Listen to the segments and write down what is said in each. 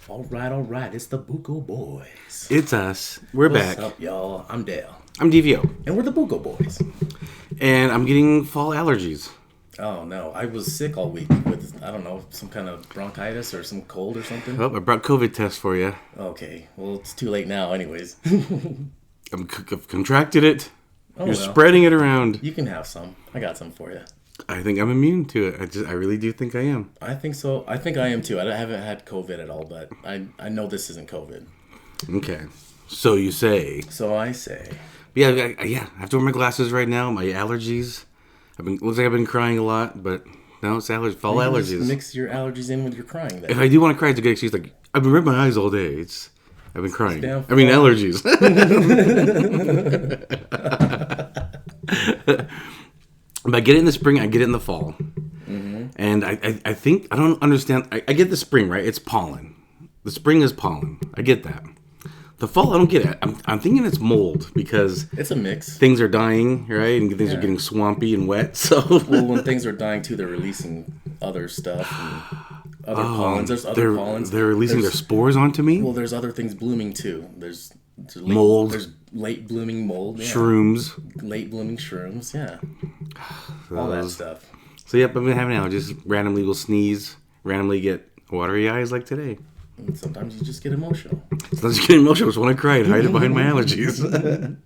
All right. It's the Buko Boys. It's us. We're What's back. up, y'all? I'm Dale. I'm DVO. And we're the Buko Boys. And I'm getting fall allergies. Oh, no. I was sick all week with, I don't know, some kind of bronchitis or some cold or something. Oh, I brought COVID tests for you. Okay. Well, it's too late now, anyways. I've contracted it. Oh, You're well. spreading it around. You can have some. I got some for you. I think I'm immune to it. I really do think I am. I think so. I think I am too. I haven't had COVID at all, but I know this isn't COVID. Okay. So you say. So I say. Yeah, I have to wear my glasses right now. My allergies. Looks like I've been crying a lot, but no, it's fall allergies. Just mix your allergies in with your crying then. If I do want to cry, it's a good excuse. Like, I've been rubbing my eyes all day. I've been crying. Damn Allergies. But I get it in the spring, I get it in the fall. Mm-hmm. And I think, I don't understand. I get the spring, right? It's pollen. The spring is pollen. I get that. The fall, I don't get it. I'm thinking it's mold because it's a mix. Things are dying, right? And things are getting swampy and wet. So well, when things are dying too, they're releasing other stuff and other pollens. There's other pollens. They're releasing their spores onto me? Well, there's other things blooming too. There's mold. There's late blooming mold. Yeah. Shrooms. Late blooming shrooms, yeah. All that stuff. So, yep, I've been having allergies. Randomly will sneeze. Randomly get watery eyes like today. And sometimes you just get emotional. Sometimes you get emotional. I just want to cry and hide it behind my allergies. But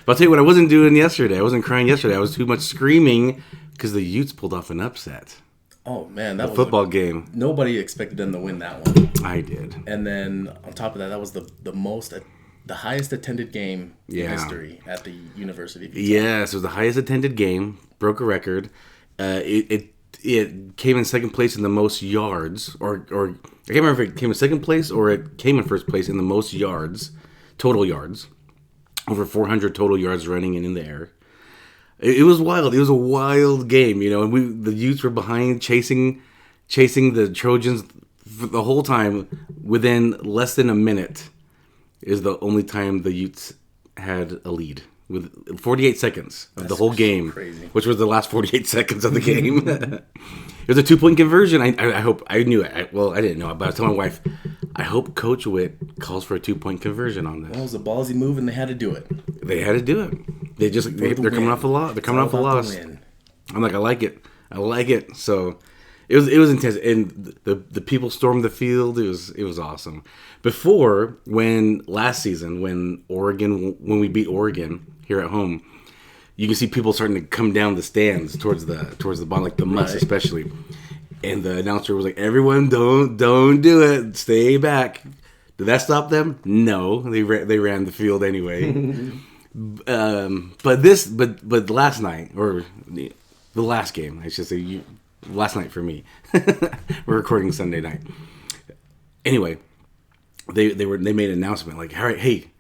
I'll tell you what I wasn't doing yesterday. I wasn't crying yesterday. I was too much screaming because the Utes pulled off an upset. Oh, man. That was football game. Nobody expected them to win that one. I did. And then on top of that, that was the highest attended game in history at the University of Utah. Yes, it was the highest attended game. Broke a record. It came in second place in the most yards, or I can't remember if it came in second place or it came in first place in the most yards, total yards, over 400 total yards running and in the air. It was wild. It was a wild game, you know. And the Utes were behind, chasing the Trojans for the whole time. Within less than a minute, is the only time the Utes had a lead. With 48 seconds of the whole game, crazy. Which was the last 48 seconds of the game. It was a 2-point conversion. I hope, I knew it. Well, I didn't know it, but I was telling my wife, I hope Coach Witt calls for a 2-point conversion on this. Well, it was a ballsy move, and they had to do it. They had to do it. They're coming off a loss. They're coming off a loss. I'm like, I like it. So it was intense, and the people stormed the field. It was awesome. Before, last season when we beat Oregon here at home, you can see people starting to come down the stands towards the bottom, like the Musts especially. And the announcer was like, "Everyone, don't do it. Stay back." Did that stop them? No, they ran the field anyway. But last night, or the last game, I should say, last night for me. We're recording Sunday night. Anyway, they made an announcement like, "All right, hey,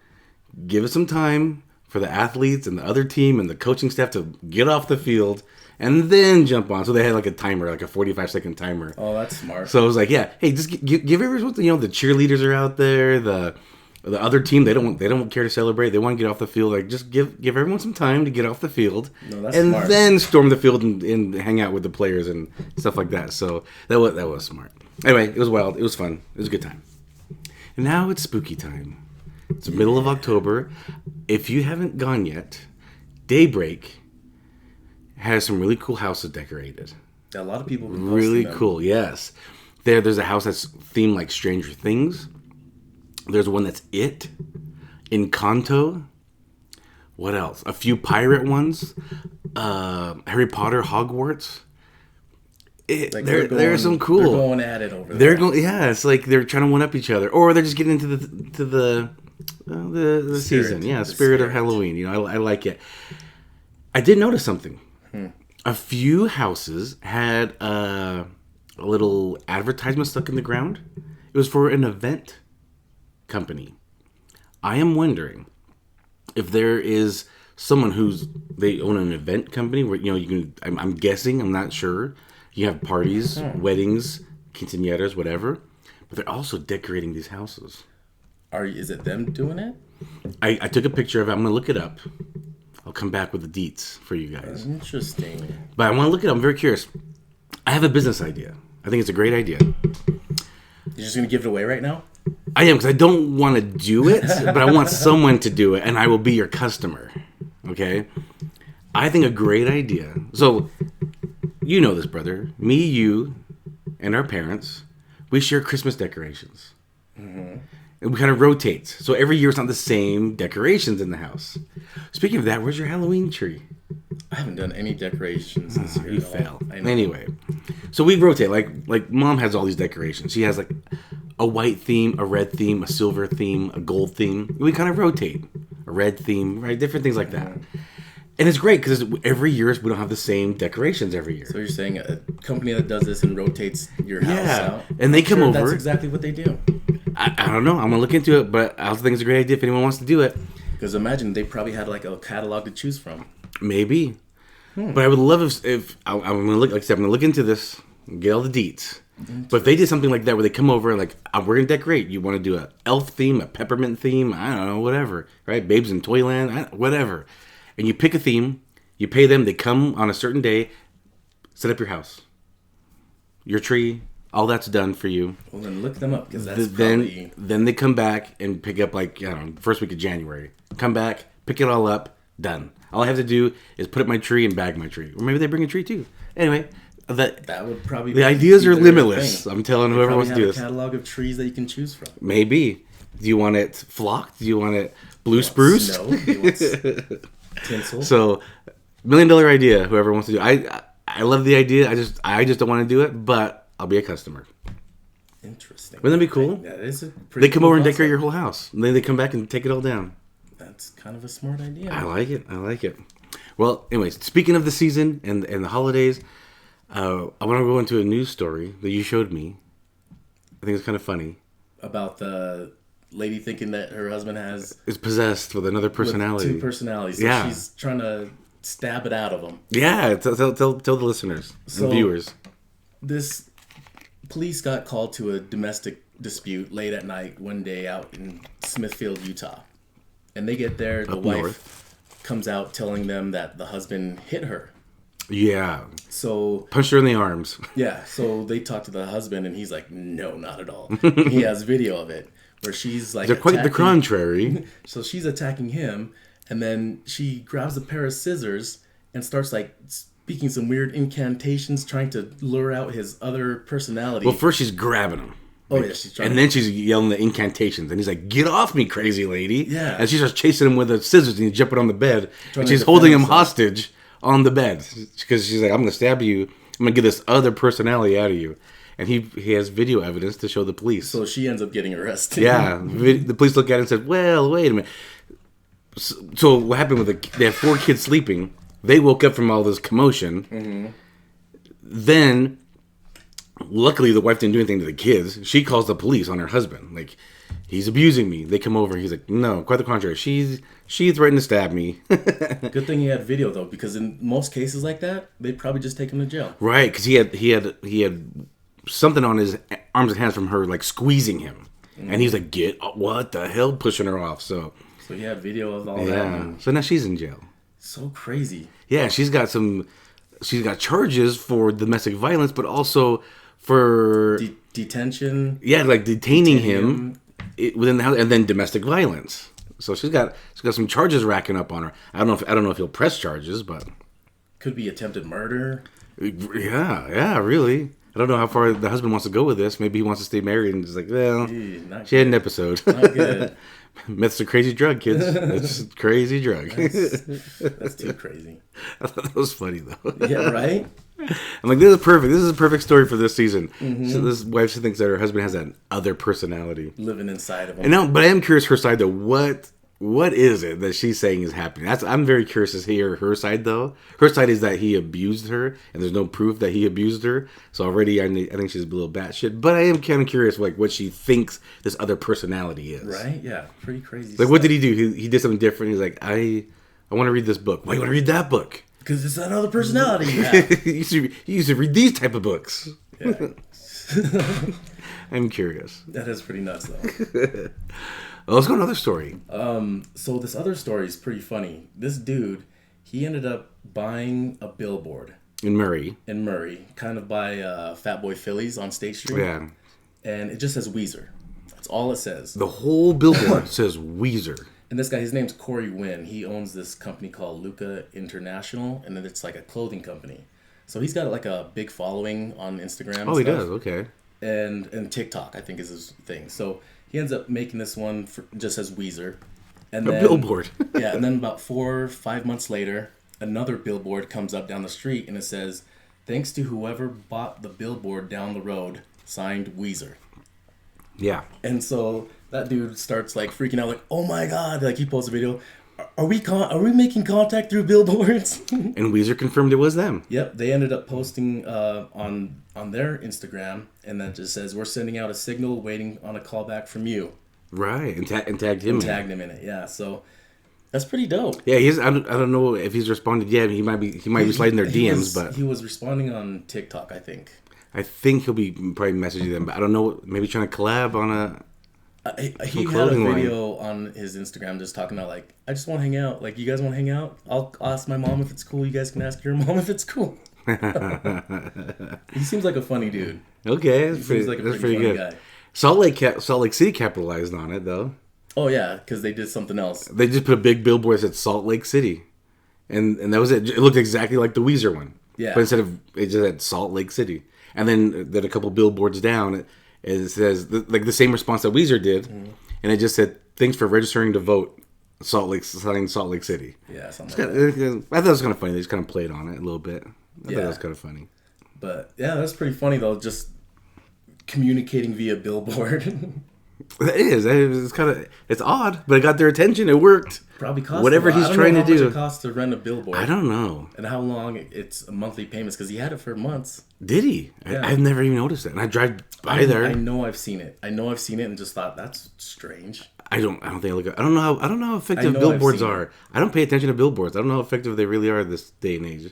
give us some time for the athletes and the other team and the coaching staff to get off the field and then jump on." So they had like a timer, like a 45-second timer. Oh, that's smart. So I was like, yeah, hey, just give everyone, the cheerleaders are out there, the other team, they don't care to celebrate. They want to get off the field. Like, just give everyone some time to get off the field, and smart. Then storm the field and hang out with the players and stuff like that. So that was smart. Anyway, it was wild. It was fun. It was a good time. And now it's spooky time. It's the middle of October. If you haven't gone yet, Daybreak has some really cool houses decorated. A lot of people have been really them. Cool. Yes, there's a house that's themed like Stranger Things. There's one that's Encanto. What else? A few pirate ones. Harry Potter, Hogwarts. There are some cool. They're going at it over there. It's like they're trying to one up each other, or they're just getting into the season. Yeah, spirit of Halloween. You know, I like it. I did notice something. A few houses had a little advertisement stuck in the ground. It was for an event company. I am wondering if there is someone they own an event company where you can. I'm guessing. I'm not sure. You have parties, weddings, quinceañeras, whatever, but they're also decorating these houses. Is it them doing it? I took a picture of it. I'm gonna look it up. I'll come back with the deets for you guys. Interesting. But I want to look it up. I'm very curious. I have a business idea. I think it's a great idea. You're just gonna give it away right now? I am, because I don't want to do it, but I want someone to do it, and I will be your customer. Okay? I think a great idea. So, you know this, brother. Me, you, and our parents, we share Christmas decorations. Mm-hmm. And we kind of rotate. So every year it's not the same decorations in the house. Speaking of that, where's your Halloween tree? I haven't done any decorations this year. You fail. Anyway, so we rotate. Like Mom has all these decorations. She has like a white theme, a red theme, a silver theme, a gold theme. We kind of rotate. A red theme, right? Different things like that. And it's great because every year we don't have the same decorations every year. So you're saying a company that does this and rotates your house out? And they come over. That's exactly what they do. I don't know. I'm going to look into it, but I also think it's a great idea if anyone wants to do it. Because imagine they probably had like a catalog to choose from. Maybe. But I would love if I'm going to look, like I said, I'm going to look into this and get all the deets. But if they did something like that where they come over like, we're going to decorate. You want to do a elf theme, a peppermint theme, I don't know, whatever. Right? Babes in Toyland, whatever. And you pick a theme, you pay them, they come on a certain day, set up your house. Your tree, all that's done for you. Well, then look them up, because that's probably... Then they come back and pick up, like, I don't know, first week of January. Come back, pick it all up, done. All I have to do is put up my tree and bag my tree. Or maybe they bring a tree, too. Anyway, that would probably the ideas are limitless. I'm telling whoever wants to do this. Have a catalog of trees that you can choose from. Maybe. Do you want it flocked? Do you want it blue spruce? No. You want tinsel. So, $1 million idea. Whoever wants to do. I love the idea. I just don't want to do it, but I'll be a customer. Interesting. Wouldn't that be cool? That is a pretty. They come over and decorate your whole house, and then they come back and take it all down. That's kind of a smart idea. I like it. Well, anyways, speaking of the season and the holidays, I want to go into a news story that you showed me. I think it's kind of funny. About the lady thinking that her husband is possessed with another personality. With 2 personalities. So yeah. She's trying to stab it out of him. Yeah, tell the listeners and viewers. This police got called to a domestic dispute late at night one day out in Smithfield, Utah. And they get there, the wife comes out telling them that the husband hit her. Yeah. So punched her in the arms. Yeah, so they talk to the husband and he's like, no, not at all. He has video of it where she's like, they're quite the contrary. So she's attacking him, and then she grabs a pair of scissors and starts like speaking some weird incantations, trying to lure out his other personality. Well, first she's grabbing him. Oh, yeah, she's trying. And then she's yelling the incantations, and he's like, "Get off me, crazy lady!" Yeah. And she starts chasing him with the scissors, and he's jumping on the bed, and she's holding him hostage on the bed because she's like, "I'm gonna stab you. I'm gonna get this other personality out of you." And he has video evidence to show the police. So she ends up getting arrested. Yeah, the police look at it and said, "Well, wait a minute." So what happened with they had 4 kids sleeping. They woke up from all this commotion. Mm-hmm. Then, luckily, the wife didn't do anything to the kids. She calls the police on her husband. Like, he's abusing me. They come over. He's like, no, quite the contrary. She threatened to stab me. Good thing he had video, though, because in most cases like that, they'd probably just take him to jail. Right, because he had something on his arms and hands from her, like, squeezing him. Mm-hmm. And he's like, what the hell? Pushing her off, So he had video of all that. Yeah, so now she's in jail. So crazy. Yeah, she's got charges for domestic violence, but also for detention. Yeah, like detaining him within the house, and then domestic violence. So she's got some charges racking up on her. I don't know if he'll press charges, but could be attempted murder. Yeah, really. I don't know how far the husband wants to go with this. Maybe he wants to stay married and just like, well, she had an episode. Not good. Meth's a crazy drug, kids. It's a crazy drug. That's too crazy. I thought that was funny, though. Yeah, right? I'm like, this is perfect. This is a perfect story for this season. Mm-hmm. So this wife thinks that her husband has that other personality. Living inside of him. But I am curious her side, though. What is it that she's saying is happening? I'm very curious to hear her side, though. Her side is that he abused her, and there's no proof that he abused her. So already, I think she's a little batshit. But I am kind of curious, like, what she thinks this other personality is. Right? Yeah. Pretty crazy Like, stuff. What did he do? He did something different. He's like, I want to read this book. Why do you want to read that book? Because it's that other personality you have. you used to read these type of books. Yeah. I'm curious. That is pretty nuts, though. Well, let's go to another story. So this other story is pretty funny. This dude, he ended up buying a billboard. In Murray. Kind of by Fat Boy Phillies on State Street. Yeah. and it just says Weezer. That's all it says. The whole billboard says Weezer. And this guy, his name's Corey Wynn. He owns this company called Luca International, and then it's like a clothing company. So he's got like a big following on Instagram. Oh, he does. Okay. And TikTok, I think, is his thing. So he ends up making this one just as Weezer. And a then, billboard. yeah, and then about 4 or 5 months later, another billboard comes up down the street, and it says, "Thanks to whoever bought the billboard down the road, signed Weezer." Yeah. And so that dude starts like freaking out, like, "Oh my god!" Like he posts a video. Are we making contact through billboards? And Weezer confirmed it was them. Yep, they ended up posting on their Instagram, and that just says, "We're sending out a signal, waiting on a call back from you." Right, and tagged him. Tagged him in it, yeah. So that's pretty dope. Yeah, I don't know if he's responded yet. He might be sliding their DMs, but he was responding on TikTok, I think. I think he'll be probably messaging them, but I don't know. Maybe trying to collab on a. He had a video on his Instagram just talking about like, "I just want to hang out. Like, you guys want to hang out? I'll ask my mom if it's cool. You guys can ask your mom if it's cool." He seems like a funny dude. Okay, that's pretty good. Guy. Salt Lake City capitalized on it though. Oh yeah, because they did something else. They just put a big billboard that said Salt Lake City, and that was it. It looked exactly like the Weezer one. Yeah. But instead of it just had Salt Lake City, and then a couple billboards down, it says like the same response that Weezer did, and it just said, "Thanks for registering to vote, Salt Lake City." Yeah, something like that. I thought it was kind of funny. They just kind of played on it a little bit. I thought that was kind of funny. But yeah, that's pretty funny though. Just communicating via billboard. It is. It's odd, but it got their attention. It worked. Probably cost whatever he's trying to do. How much it costs to rent a billboard? I don't know. And how long it's a monthly payments? Because he had it for months. Did he? Yeah. I've never even noticed it. And I drive by there. I know I've seen it. And just thought that's strange. I don't think I look. I don't know how effective billboards are. I don't pay attention to billboards. I don't know how effective they really are this day and age.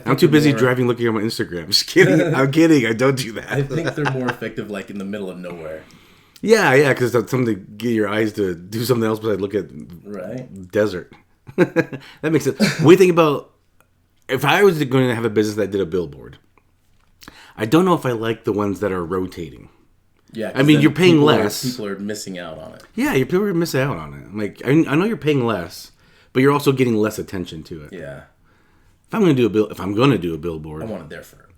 I'm too busy driving, looking at my Instagram. Just kidding. I'm kidding. I don't do that. I think they're more effective, like in the middle of nowhere. Yeah, because that's something to get your eyes to do something else besides look at desert. That makes sense. What do you think about if I was going to have a business that did a billboard? I don't know if I like the ones that are rotating. Yeah, I mean, you're paying less. People are missing out on it. Yeah, people are missing out on it. Like I know you're paying less, but you're also getting less attention to it. Yeah. If I'm going to do a billboard, I want it there for it.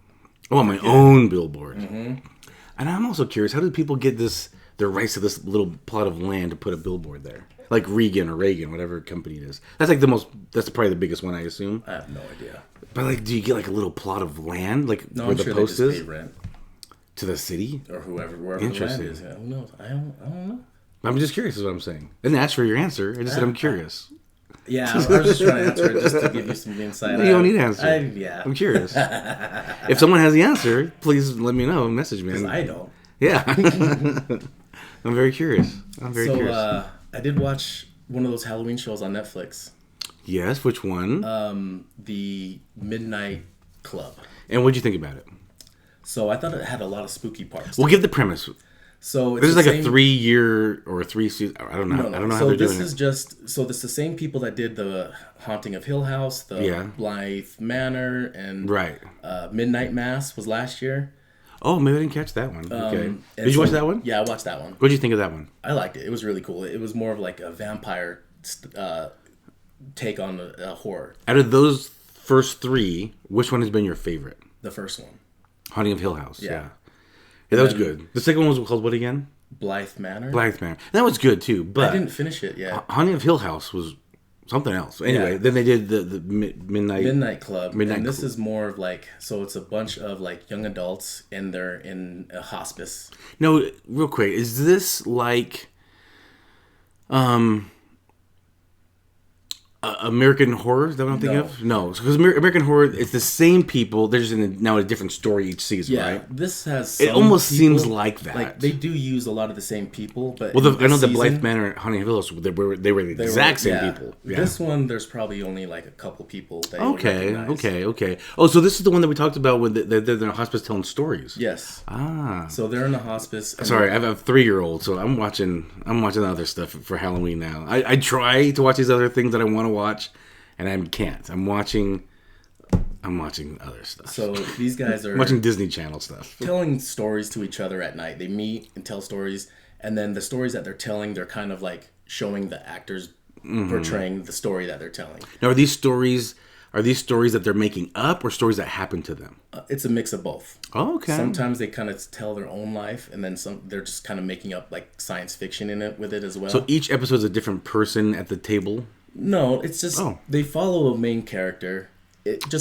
I want my own billboard. Mm-hmm. And I'm also curious, how do people get their rights to this little plot of land to put a billboard there? Like Regan, whatever company it is. That's probably the biggest one, I assume. I have no idea. But like, do you get like a little plot of land, like no, where I'm the sure post they just is? Pay rent. To the city? Or wherever the land is. Yeah, who knows? I don't know. I'm just curious is what I'm saying. I didn't ask for your answer. I just said I'm curious. Yeah, I was just trying to answer it just to give you some insight. You don't need an answer. Yeah. I'm curious. If someone has the answer, please let me know. Message me. Because I don't. Yeah. I'm very curious. So I did watch one of those Halloween shows on Netflix. Yes, which one? The Midnight Club. And what'd you think about it? So I thought it had a lot of spooky parts. Well, give the premise. So it's this is like a 3-year or a 3-season. I don't know. No. I don't know so how they're this doing is it. so this is the same people that did the Haunting of Hill House, the Blythe Manor, and Midnight Mass was last year. Oh, maybe I didn't catch that one. Okay. Did you watch that one? Yeah, I watched that one. What did you think of that one? I liked it. It was really cool. It was more of like a vampire take on a horror. Out of those first 3, which one has been your favorite? The first one. Haunting of Hill House. Yeah, that was good. The second one was called what again? Blythe Manor. That was good too. But I didn't finish it yet. Haunting of Hill House was something else. Anyway, then they did the Midnight Club. And this is more of like, so it's a bunch of like young adults and they're in a hospice. No, real quick, is this like American Horror? Is that what I'm thinking of? No, because American Horror, it's the same people. They're just now a different story each season, right? This has. It almost seems like that. Like they do use a lot of the same people, but I know the Blythe Manor and Haunting of Hill House, they were the exact same people. Yeah. This one, there's probably only like a couple people. That Okay. Oh, so this is the one that we talked about when they're in a hospice telling stories. Yes. Ah. So they're in the hospice. Sorry, I have a 3-year-old, so I'm watching other stuff for Halloween now. I try to watch these other things that I want to watch, and I can't. I'm watching I'm watching other stuff. So these guys are I'm watching Disney Channel stuff. telling stories to each other at night. They meet and tell stories, and then the stories that they're telling, they're kind of like showing the actors portraying the story that they're telling. Now, are these stories that they're making up or stories that happen to them? It's a mix of both. Oh, okay. Sometimes they kind of tell their own life, and then they're just kind of making up like science fiction in it with it as well. So each episode is a different person at the table? No, it's just they follow a main character.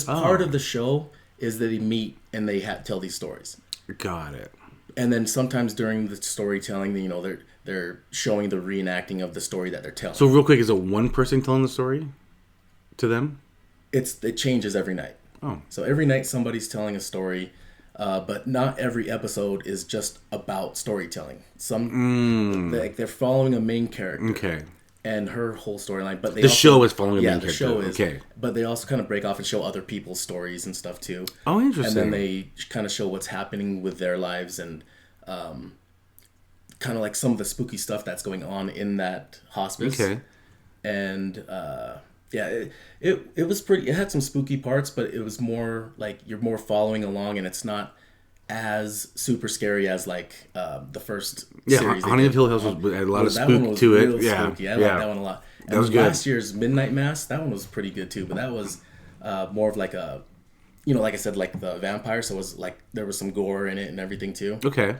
Part of the show is that they meet and they tell these stories. Got it. And then sometimes during the storytelling, they're showing the reenacting of the story that they're telling. So real quick, is it one person telling the story to them? It changes every night. Oh. So every night somebody's telling a story, but not every episode is just about storytelling. They're following a main character. Okay. And her whole storyline, but the show is following a main character. The show is. Okay. But they also kind of break off and show other people's stories and stuff too. Oh, interesting. And then they kind of show what's happening with their lives and kind of like some of the spooky stuff that's going on in that hospice. Okay. And it was pretty. It had some spooky parts, but it was more like you're more following along, and it's not as super scary as like the first series. Haunting of Hill House had a lot of spook to it. Yeah, spooky. I like that one a lot. And that was good. Last year's Midnight Mass, that one was pretty good too. But that was more of like a, like I said, like the vampire. So it was like there was some gore in it and everything too. Okay.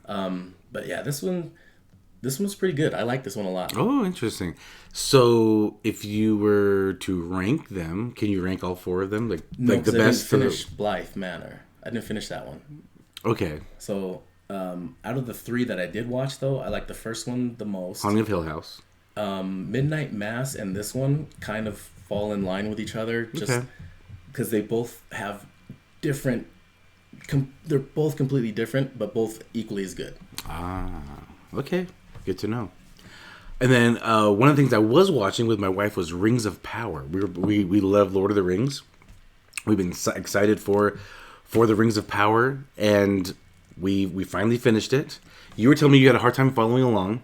But yeah, this one's pretty good. I like this one a lot. Oh, interesting. So, if you were to rank them, can you rank all four of them? Like the best? I didn't finish Blythe Manor. I didn't finish that one. Okay. So, out of the three that I did watch, though, I like the first one the most. Haunting of Hill House. Midnight Mass and this one kind of fall in line with each other, just because they both have different. They're both completely different, but both equally as good. Ah, okay. Good to know. And then one of the things I was watching with my wife was Rings of Power. We love Lord of the Rings. We've been excited for the Rings of Power, and we finally finished it. You were telling me you had a hard time following along.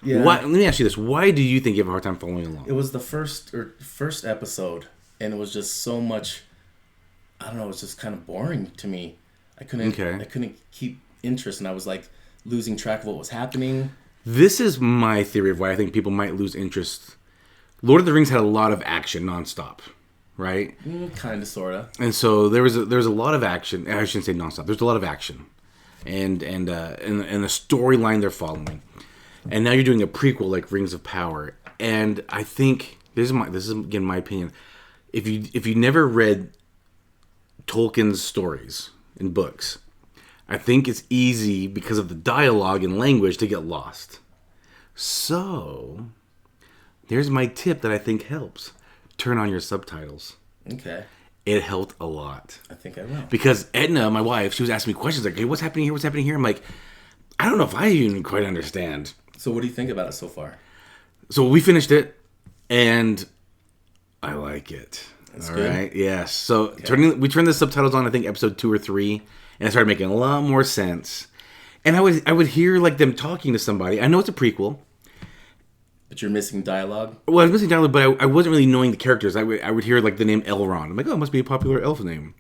Yeah. Let me ask you this: why do you think you have a hard time following along? It was the first episode, and it was just so much. I don't know. It was just kind of boring to me. I couldn't keep interest, and I was like losing track of what was happening. This is my theory of why I think people might lose interest. Lord of the Rings had a lot of action nonstop, right? Kind of, sort of. And so there was a lot of action. I shouldn't say nonstop. There's a lot of action, and the storyline they're following. And now you're doing a prequel like Rings of Power, and I think this is again my opinion. If you never read Tolkien's stories and books, I think it's easy because of the dialogue and language to get lost. So, there's my tip that I think helps. Turn on your subtitles. Okay. It helped a lot. I think I will. Because Edna, my wife, she was asking me questions like, hey, what's happening here? What's happening here? I'm like, I don't know if I even quite understand. So what do you think about it so far? So we finished it, and I like it. That's all good. Right? Yes. So we turned the subtitles on, I think, episode 2 or 3, and it started making a lot more sense. And I would hear like them talking to somebody. I know it's a prequel. But you're missing dialogue? Well, I was missing dialogue, but I wasn't really knowing the characters. I would hear like the name Elrond. I'm like, oh, it must be a popular elf name.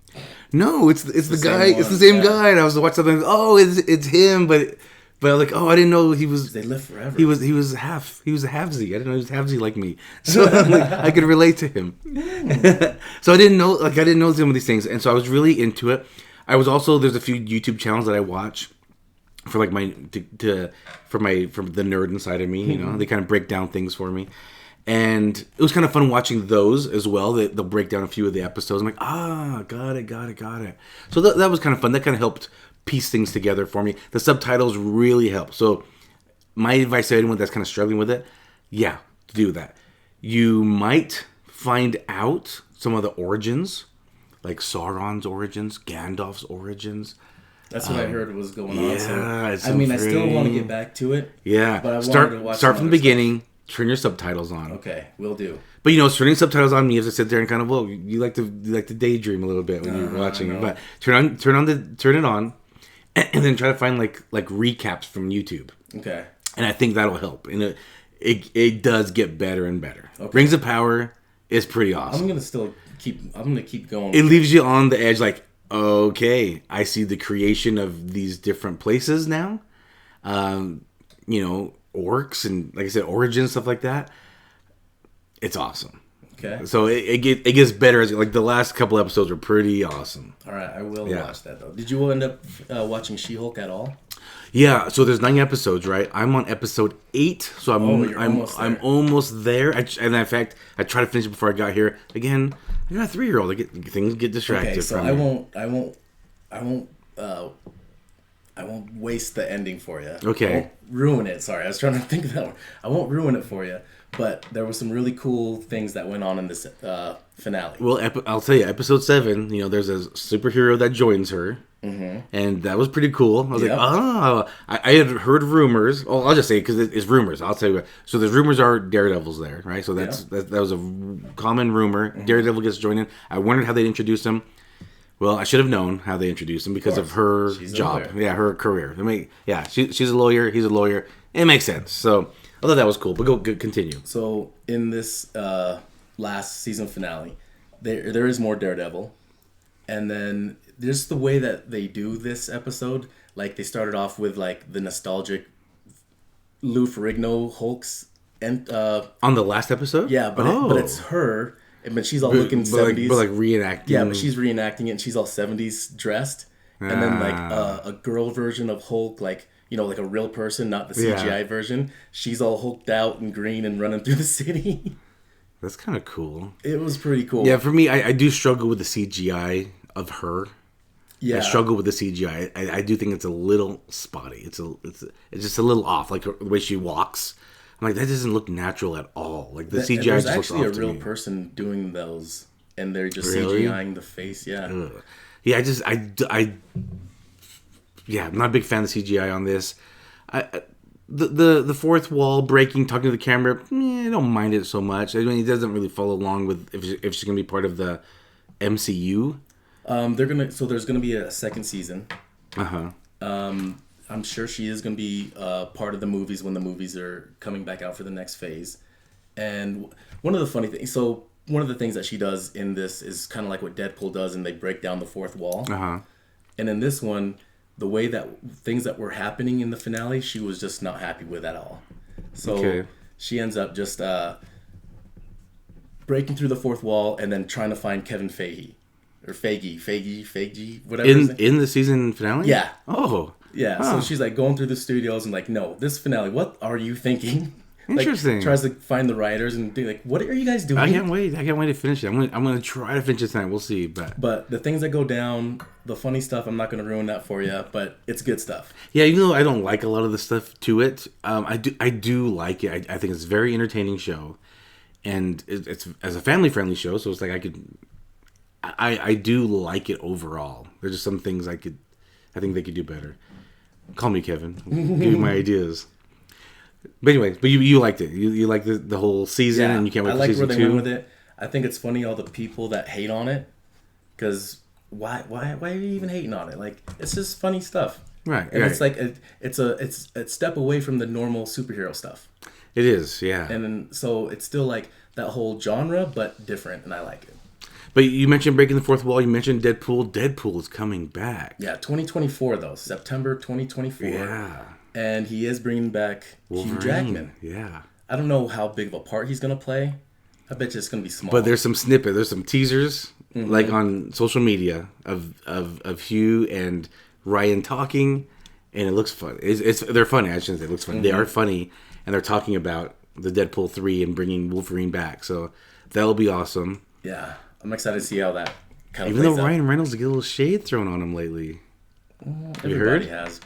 No, it's the guy. It's the same guy. And I was watching something. Oh, it's him. But I was like, oh, I didn't know he was. They live forever. He was a halfsy. I didn't know he was halfsy like me. So like, I could relate to him. So I didn't know some of these things, and so I was really into it. I was also there's a few YouTube channels that I watch for like from the nerd inside of me. You know, they kind of break down things for me. And it was kind of fun watching those as well. They'll break down a few of the episodes. I'm like, got it. So that was kind of fun. That kind of helped piece things together for me. The subtitles really help. So my advice to anyone that's kind of struggling with it, do that. You might find out some of the origins, like Sauron's origins, Gandalf's origins. That's what I heard was going on. Yeah, so, I still want to get back to it. Yeah, but I wanted to watch start from the beginning. Turn your subtitles on. Okay, will do. But turning subtitles on, you have to sit there and kind of you like to daydream a little bit when you're watching it. But turn it on, and then try to find like recaps from YouTube. Okay. And I think that'll help. And it does get better and better. Okay. Rings of Power is pretty awesome. I'm gonna keep going. It leaves you on the edge, like, okay, I see the creation of these different places now. Orcs and, like I said, origins, stuff like that. It's awesome. Okay. So it gets better as like the last couple episodes were pretty awesome. All right, I will watch that though. Did you end up watching She-Hulk at all? Yeah. So there's 9 episodes, right? I'm on episode 8, so I'm almost there. And in fact, I tried to finish it before I got here. Again, I got a 3-year-old. Things get distracted. Okay, so I won't waste the ending for you. Okay. I won't ruin it. Sorry, I was trying to think of that one. I won't ruin it for you. But there were some really cool things that went on in this finale. Well, I'll tell you, episode 7, there's a superhero that joins her. Mm-hmm. And that was pretty cool. I was like, oh. I had heard rumors. Oh, I'll just say because it's rumors. I'll tell you what. So the rumors are Daredevil's there, right? So that was a common rumor. Mm-hmm. Daredevil gets joined in. I wondered how they'd introduce him. Well, I should have known how they introduced him because of her job. Yeah, her career. She's a lawyer. He's a lawyer. It makes sense. So I thought that was cool. But go continue. So in this last season finale, there is more Daredevil. And then just the way that they do this episode, like they started off with like the nostalgic Lou Ferrigno Hulk's and on the last episode? Yeah, but it's her. But she's all looking 70s. But like reenacting. Yeah, but she's reenacting it and she's all 70s dressed. And then like a girl version of Hulk, like like a real person, not the CGI version. She's all hulked out and green and running through the city. That's kind of cool. It was pretty cool. Yeah, for me, I do struggle with the CGI of her. Yeah, I struggle with the CGI. I do think it's a little spotty. It's just a little off, like the way she walks. I'm like, that doesn't look natural at all. Like the CGI just looks off to me. There's actually a real person doing those, and they're just CGIing the face. Yeah. Ugh. Yeah, I'm not a big fan of the CGI on this. The fourth wall breaking, talking to the camera, I don't mind it so much. I mean, it doesn't really follow along with if she's gonna be part of the MCU. There's gonna be a second season. I'm sure she is gonna be part of the movies when the movies are coming back out for the next phase. And one of the funny things, one of the things that she does in this is kind of like what Deadpool does, and they break down the fourth wall. And in this one, the way that things that were happening in the finale, she was just not happy with at all. So she ends up just breaking through the fourth wall and then trying to find Kevin Feige. Or Feige, whatever. In the season finale? Yeah. Oh. Yeah, so she's like going through the studios and like, no, this finale, what are you thinking? Interesting. Like, tries to find the writers and be like, what are you guys doing? I can't wait to finish it. I'm gonna try to finish it tonight. We'll see. But the things that go down, the funny stuff, I'm not gonna ruin that for you. But it's good stuff. Yeah, even though I don't like a lot of the stuff to it, I do like it. I think it's a very entertaining show, and it's as a family friendly show. So it's like I do like it overall. There's just some things I think they could do better. Call me Kevin. Give me my ideas. But anyway, you liked it. You liked the whole season, and you can't wait for season 2. I like where they went with it. I think it's funny all the people that hate on it, because why are you even hating on it? Like, it's just funny stuff, right? And it's like it's a step away from the normal superhero stuff. It is, yeah. And then, so it's still like that whole genre, but different, and I like it. But you mentioned breaking the fourth wall. You mentioned Deadpool. Deadpool is coming back. Yeah, 2024 though, September 2024. Yeah. And he is bringing back Wolverine. Hugh Jackman. Yeah. I don't know how big of a part he's going to play. I bet you it's going to be small. But there's some snippet. There's some teasers, like on social media, of Hugh and Ryan talking, and it looks fun. They're funny. I shouldn't say it looks funny. They are funny, and they're talking about the Deadpool 3 and bringing Wolverine back. So that'll be awesome. Yeah. I'm excited to see how that kind of plays out. Even though Ryan Reynolds get a little shade thrown on him lately. Everybody has.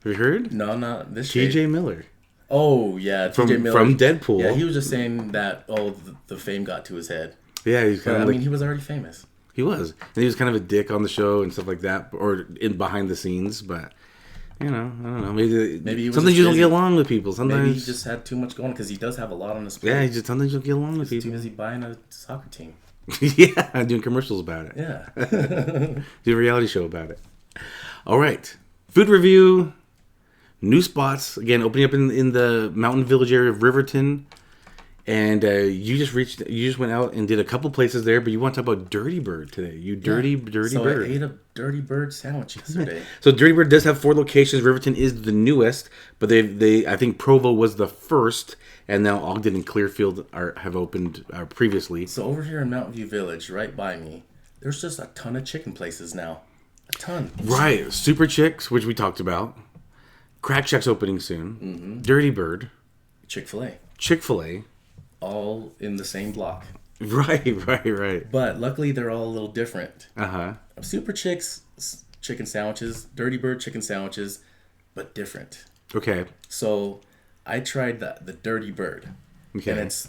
Have you heard? No, not this T.J. Miller. Oh, yeah. T.J. Miller. From Deadpool. Yeah, he was just saying that, the fame got to his head. Yeah, he's kind of I mean, he was already famous. He was. And he was kind of a dick on the show and stuff like that, or in behind the scenes, but, I don't know. Maybe he was sometimes you don't get along with people. Sometimes maybe he just had too much going, because he does have a lot on his plate. Yeah, sometimes you don't get along with people. He's too busy buying a soccer team. Yeah, doing commercials about it. Yeah. Do a reality show about it. All right. Food review. New spots. Again, opening up in the mountain village area of Riverton. And you just went out and did a couple places there, but you want to talk about Dirty Bird today. Dirty Bird. So I ate a Dirty Bird sandwich yesterday. So Dirty Bird does have 4 locations. Riverton is the newest, but I think Provo was the first, and now Ogden and Clearfield have opened previously. So over here in Mountain View Village, right by me, there's just a ton of chicken places now. A ton. Right. Super Chicks, which we talked about. Crack Shack's opening soon. Mm-hmm. Dirty Bird. Chick-fil-A. All in the same block. Right. But luckily, they're all a little different. Uh-huh. Super Chicks chicken sandwiches, Dirty Bird chicken sandwiches, but different. Okay. So I tried the Dirty Bird. Okay. And it's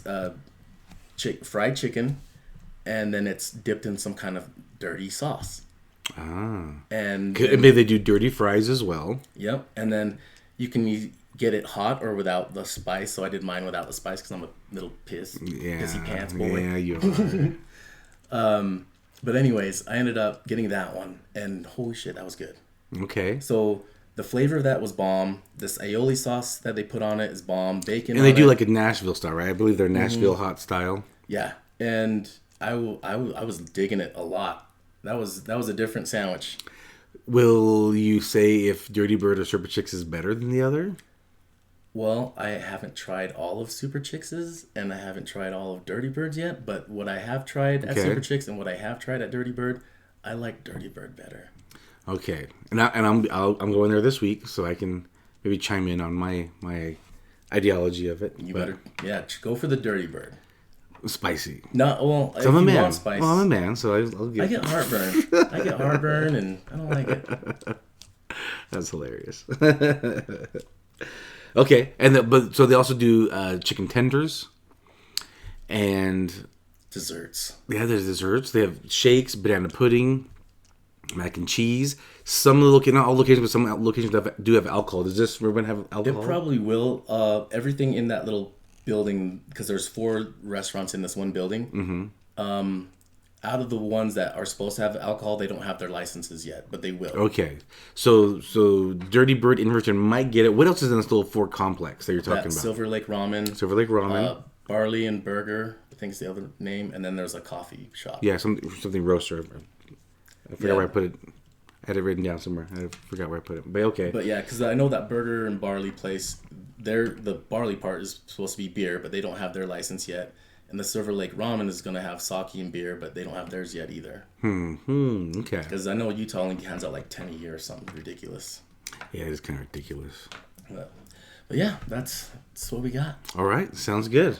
fried chicken, and then it's dipped in some kind of dirty sauce. And maybe they do dirty fries as well. Yep. And then you can get it hot or without the spice. So I did mine without the spice because I'm a little pissy pants boy. Yeah, you are. But anyways, I ended up getting that one, and holy shit, that was good. Okay. So the flavor of that was bomb. This aioli sauce that they put on it is bomb. Bacon. And they do like a Nashville style, right? I believe they're Nashville hot style. Yeah, and I was digging it a lot. That was a different sandwich. Will you say if Dirty Bird or Super Chicks is better than the other? Well, I haven't tried all of Super Chicks's, and I haven't tried all of Dirty Bird's yet. But what I have tried at Super Chicks and what I have tried at Dirty Bird, I like Dirty Bird better. Okay, and I'm going there this week, so I can maybe chime in on my ideology of it. You better, go for the Dirty Bird. Spicy. No, well, if I'm a you man. want spice. Well, I'm a man, so I'll get. I get heartburn. And I don't like it. That's hilarious. Okay, so they also do chicken tenders and desserts. Yeah, there's desserts. They have shakes, banana pudding, mac and cheese. Some not all locations, but some locations do have alcohol. Does this Riverton have alcohol? It probably will. Everything in that little building, because there's 4 restaurants in this one building. Mm-hmm. Out of the ones that are supposed to have alcohol, they don't have their licenses yet, but they will. Okay, so Dirty Bird in Riverton might get it. What else is in this little Fort complex that you're talking about? Silver Lake Ramen. Barley and Burger, I think is the other name, and then there's a coffee shop. Yeah, something roaster. I forgot where I put it. I had it written down somewhere. I forgot where I put it. But okay. But yeah, because I know that Burger and Barley place, the barley part is supposed to be beer, but they don't have their license yet. And the Silver Lake Ramen is going to have sake and beer, but they don't have theirs yet either. Okay. Because I know Utah only hands out like 10 a year or something ridiculous. Yeah, it's kind of ridiculous. But yeah, that's what we got. All right. Sounds good.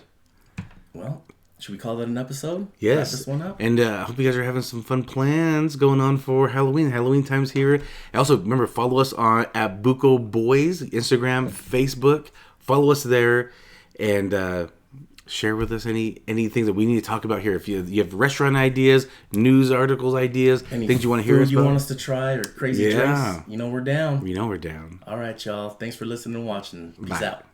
Well, should we call that an episode? Yes. Wrap this one up? And I hope you guys are having some fun plans going on for Halloween. Halloween time's here. And also, remember, follow us at Buko Boys, Instagram, Facebook. Follow us there. And share with us anything that we need to talk about here. If you have restaurant ideas, news articles ideas, things you want to hear us about. You want us to try or crazy drinks, we're down. We're down. All right, y'all. Thanks for listening and watching. Peace out.